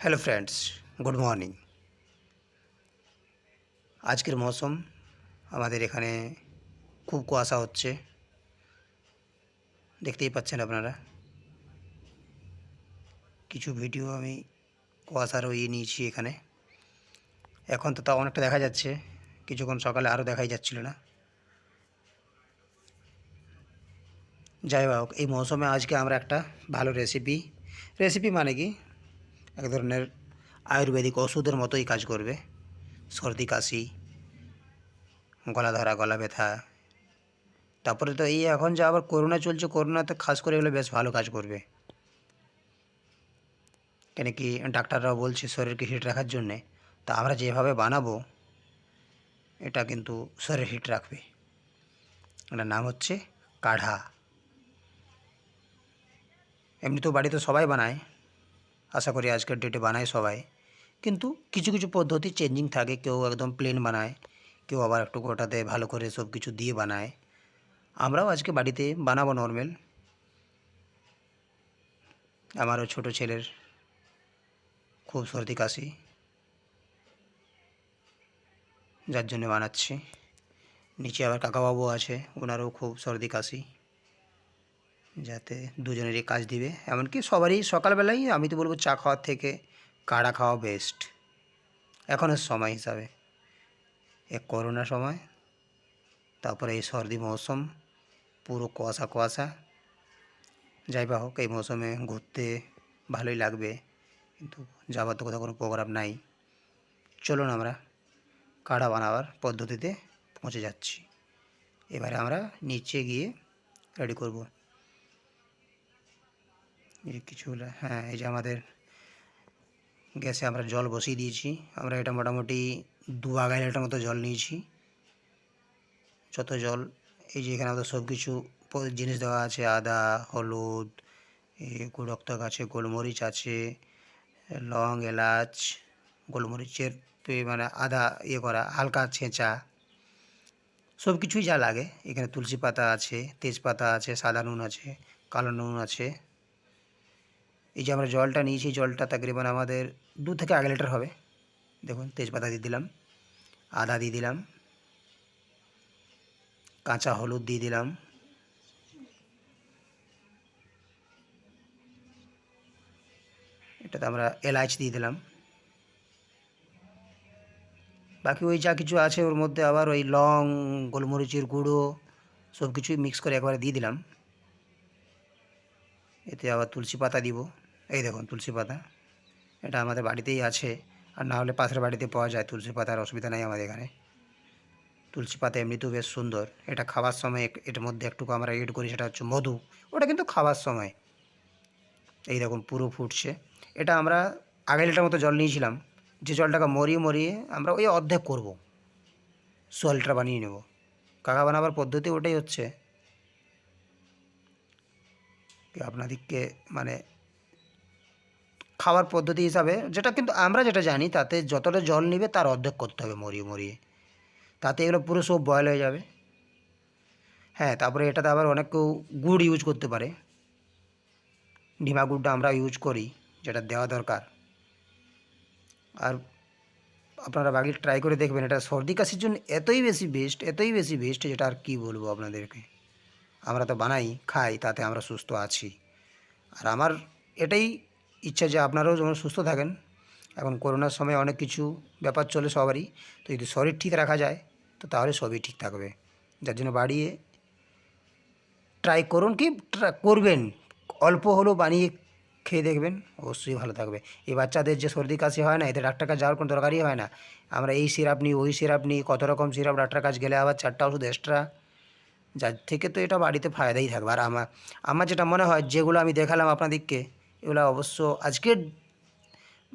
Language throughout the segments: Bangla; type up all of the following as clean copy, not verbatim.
Hello friends, good morning. আজকের মৌসুম আমাদের এখানে খুব কুয়াশা হচ্ছে, দেখতেই পাচ্ছেন আপনারা। কিছু ভিডিও আমি কুয়াশারও নিয়েছি এখানে। এখন তো তাও অনেকটা দেখা যাচ্ছে, কিছুক্ষণ সকালে আরও দেখাই যাচ্ছিল না। যাই হোক, এই মৌসুমে আজকে আমরা একটা ভালো রেসিপি মানে কি, এক ধরনের আয়ুর্বেদিক ওষুধের মতোই কাজ করবে। সর্দি কাশি, গলা ধরা, গলা ব্যথা, তারপরে তো এই এখন যে আবার করোনা চলছে, করোনাতে খাস করে এগুলো বেশ ভালো কাজ করবে। কেন কি ডাক্তাররাও বলছে শরীরকে হিট রাখার জন্যে। তা আমরা যেভাবে বানাবো এটা কিন্তু শরীর হিট রাখবে। এটার নাম হচ্ছে কাঢ়া। এমনি তো বাড়িতে সবাই বানায়, আশা করি আজকের ডেটে বানায় সবাই, কিন্তু কিছু কিছু পদ্ধতি চেঞ্জিং থাকে। কেউ একদম প্লেন বানায়, কেউ আবার একটু গোটাতে ভালো করে সব কিছু দিয়ে বানায়। আমরাও আজকে বাড়িতে বানাবো নর্মাল। আমারও ছোটো ছেলের খুব সর্দি কাশি, যার জন্য বানাচ্ছি। নিচে আবার কাকাবাবু আছে, ওনারও খুব সর্দি কাশি, যাতে দুজনেরই কাজ দিবে। এমনকি সবারই সকালবেলায় আমি তো বলবো চা খাওয়ার থেকে কাঢ়া খাওয়া বেস্ট এখনের সময় হিসাবে। এ করোনা সময়, তারপরে এই সর্দি মৌসুম, পুরো কুয়াশা কুয়াশা। যাই বা হোক, এই মৌসুমে ঘুরতে ভালোই লাগবে, কিন্তু যাবার তো কোথাও কোনো প্রোগ্রাম নাই। চলুন আমরা কাঢ়া বানাবার পদ্ধতিতে পৌঁছে যাচ্ছি। এবারে আমরা নিচে গিয়ে রেডি করব। এই কিছুগুলো, হ্যাঁ, এই যে আমাদের গ্যাসে আমরা জল বসিয়ে দিয়েছি। আমরা এটা মোটামুটি 2 লিটার মতো জল নিয়েছি। যত জল, এই যে এখানে আমাদের সব কিছু জিনিস দেওয়া আছে, আদা, হলুদ, গুড়ক্তক আছে, গোলমরিচ আছে, লং, এলাচ, গোলমরিচের মানে আদা করা হালকা ছেঁচা, সব কিছুই যা লাগে। এখানে তুলসী পাতা আছে, তেজপাতা আছে, সাদা নুন আছে, কালো নুন আছে। এই যে আমরা জলটা নিয়েছি, জলটা তাকরিবান আমাদের 2 থেকে 1 লিটার হবে। দেখুন, তেজপাতা দিয়ে দিলাম, আদা দিয়ে দিলাম, কাঁচা হলুদ দিয়ে দিলাম, এটাতে আমরা এলাচ দিয়ে দিলাম। বাকি ওই যা কিছু আছে ওর মধ্যে আবার ওই লং, গোলমরিচের গুঁড়ো, সব কিছুই মিক্স করে একবারে দিয়ে দিলাম। এতে আবার তুলসী পাতা দিব। এই দেখুন তুলসী পাতা, এটা আমাদের বাড়িতেই আছে, আর না হলে পাশের বাড়িতে পাওয়া যায়। তুলসী পাতার অসুবিধা নেই আমাদের এখানে। তুলসী পাতা এমনিতেও বেশ সুন্দর। এটা খাবার সময় এটার মধ্যে একটুকু আমরা এড করি, সেটা হচ্ছে মধু। ওটা কিন্তু খাবার সময়। এই দেখুন পুরো ফুটছে। এটা আমরা 1 লিটার মতো জল নিয়েছিলাম, যে জলটাকে মরিয়ে মরিয়ে আমরা ওই অর্ধেক করব, 100 লিটার বানিয়ে নেব। কাকা বানাবার পদ্ধতি ওটাই হচ্ছে কি আপনাদেরকে মানে খাওয়ার পদ্ধতি হিসাবে, যেটা কিন্তু আমরা যেটা জানি, তাতে যতটা জল নেবে তার অর্ধেক করতে হবে মরিয়ে মরিয়ে, তাতে এগুলো পুরো সব বয়েল হয়ে যাবে। হ্যাঁ, তারপরে এটাতে আবার অনেক কেউ গুড় ইউজ করতে পারে। ডিমা গুড়টা আমরা ইউজ করি, যেটা দেওয়া দরকার। আর আপনারা বাকি ট্রাই করে দেখবেন, এটা সর্দি কাশির জন্য এতই বেশি বেস্ট, এতই বেশি বেস্ট, যেটা আর কী বলবো আপনাদেরকে। আমরা তো বানাই খাই, তাতে আমরা সুস্থ আছি। আর আমার এটাই ইচ্ছা যে আপনারাও যেমন সুস্থ থাকেন। এখন করোনার সময় অনেক কিছু ব্যাপার চলে সবারই, তো যদি শরীর ঠিক রাখা যায় তো তাহলে সবই ঠিক থাকবে। যার জন্য বাড়িয়ে ট্রাই করুন, কি করবেন, অল্প হলেও বানিয়ে খেয়ে দেখবেন, অবশ্যই ভালো থাকবে। এই বাচ্চাদের যে সর্দি কাশি হয় না, এতে ডাক্তার কাছে যাওয়ার কোনো দরকারই হয় না। আমরা এই সিরাপ নিই, ওই সিরাপ নিই, কত রকম সিরাপ, ডাক্তার কাছে গেলে আবার 4টা ওষুধ এক্সট্রা। যার থেকে তো এটা বাড়িতে ফায়দাই থাকবে। আর আমার যেটা মনে হয়, যেগুলো আমি দেখালাম আপনাদেরকে, এগুলো অবশ্য আজকের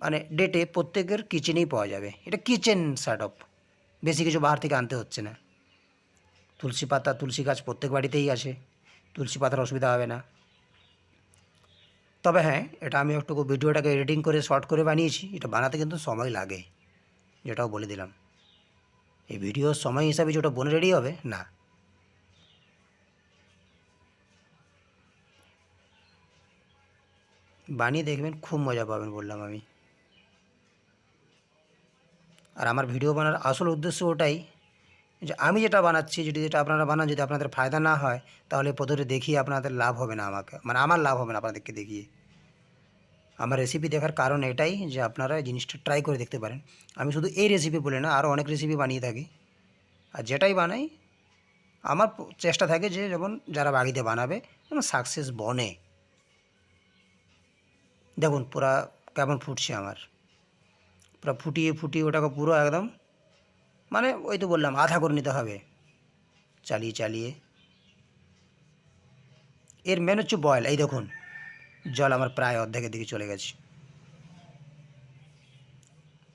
মানে ডেটে প্রত্যেকের কিচেনেই পাওয়া যাবে। এটা কিচেন সেট আপ, বেশি কিছু বাহার থেকে আনতে হচ্ছে না। তুলসী পাতা, তুলসী গাছ প্রত্যেক বাড়িতেই আছে, তুলসী পাতার অসুবিধা হবে না। তবে হ্যাঁ, এটা আমি একটু ভিডিওটাকে এডিটিং করে শর্ট করে বানিয়েছি। এটা বানাতে কিন্তু সময় লাগে, যেটাও বলে দিলাম। এই ভিডিওর সময় হিসাবে যেটা বনে রেডি হবে না। বানিয়ে দেখবেন, খুব মজা পাবেন বললাম আমি। আর আমার ভিডিও বানার আসল উদ্দেশ্য ওটাই যে আমি যেটা বানাচ্ছি, যেটা আপনারা বানান, যদি আপনাদের ফায়দা না হয় তাহলে এই পদ্ধতি দেখিয়ে আপনাদের লাভ হবে না, আমাকে মানে আমার লাভ হবে না আপনাদেরকে দেখিয়ে। আমার রেসিপি দেখার কারণ এটাই যে আপনারা এই জিনিসটা ট্রাই করে দেখতে পারেন। আমি শুধু এই রেসিপি বলে না, আরও অনেক রেসিপি বানিয়ে থাকি। আর যেটাই বানাই আমার চেষ্টা থাকে যে যেমন যারা বাড়িতে বানাবে যেমন সাকসেস বনে। দেখুন পুরা কেমন ফুটছে আমার, পুরো ফুটিয়ে ফুটিয়ে ওটাকে পুরো একদম মানে ওই তো বললাম আধা করে নিতে হবে, চালিয়ে চালিয়ে। এর মেন হচ্ছে বয়েল। এই দেখুন জল আমার প্রায় অর্ধেকের দিকে চলে গেছে।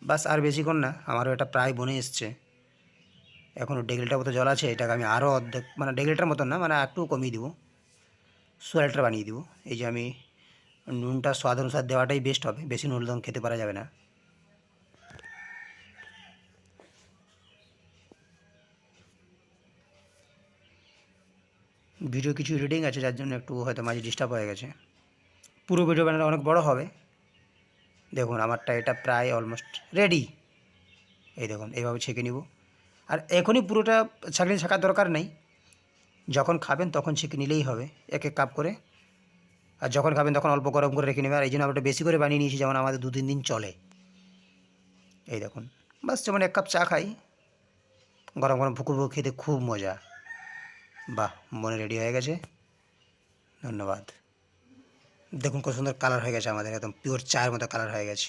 বাস আর বেশিক্ষণ না, আমারও এটা প্রায় বনে এসছে। এখনও 1.5 লিটার মতো জল আছে, এটাকে আমি আরও অর্ধেক মানে 1.5 লিটার মতন না, মানে একটু কমিয়ে দিব, 16 লিটার বানিয়ে দিব। এই যে আমি নুনটা স্বাদ অনুসার দেওয়াটাই বেস্ট হবে, বেশি নুন একদম খেতে পারা যাবে না। ভিডিও কিছু এডিটিং আছে যার জন্য একটু হয়তো মাঝে ডিস্টার্ব হয়ে গেছে। পুরো ভিডিও বানালে অনেক বড় হবে। দেখুন আমারটা এটা প্রায় অলমোস্ট রেডি। এই দেখুন এইভাবে ছেঁকে নিব। আর এখনই পুরোটা ছাঁকার দরকার নেই, যখন খাবেন তখন ছেঁকে নিলেই হবে এক এক কাপ করে। আর যখন খাবেন তখন অল্প গরম করে রেখে নেবেন। আর এই জন্য আমরা বেশি করে বানিয়ে নিয়েছি, যেমন আমাদের 2-3 দিন চলে। এই দেখুন বাস যেমন 1 কাপ চা খাই, গরম গরম ফুকুর ফুকুর খেতে খুব মজা। বাহ, মনে রেডি হয়ে গেছে। ধন্যবাদ। দেখুন কত সুন্দর কালার হয়ে গেছে আমাদের, একদম পিওর চায়ের মতো কালার হয়ে গেছে।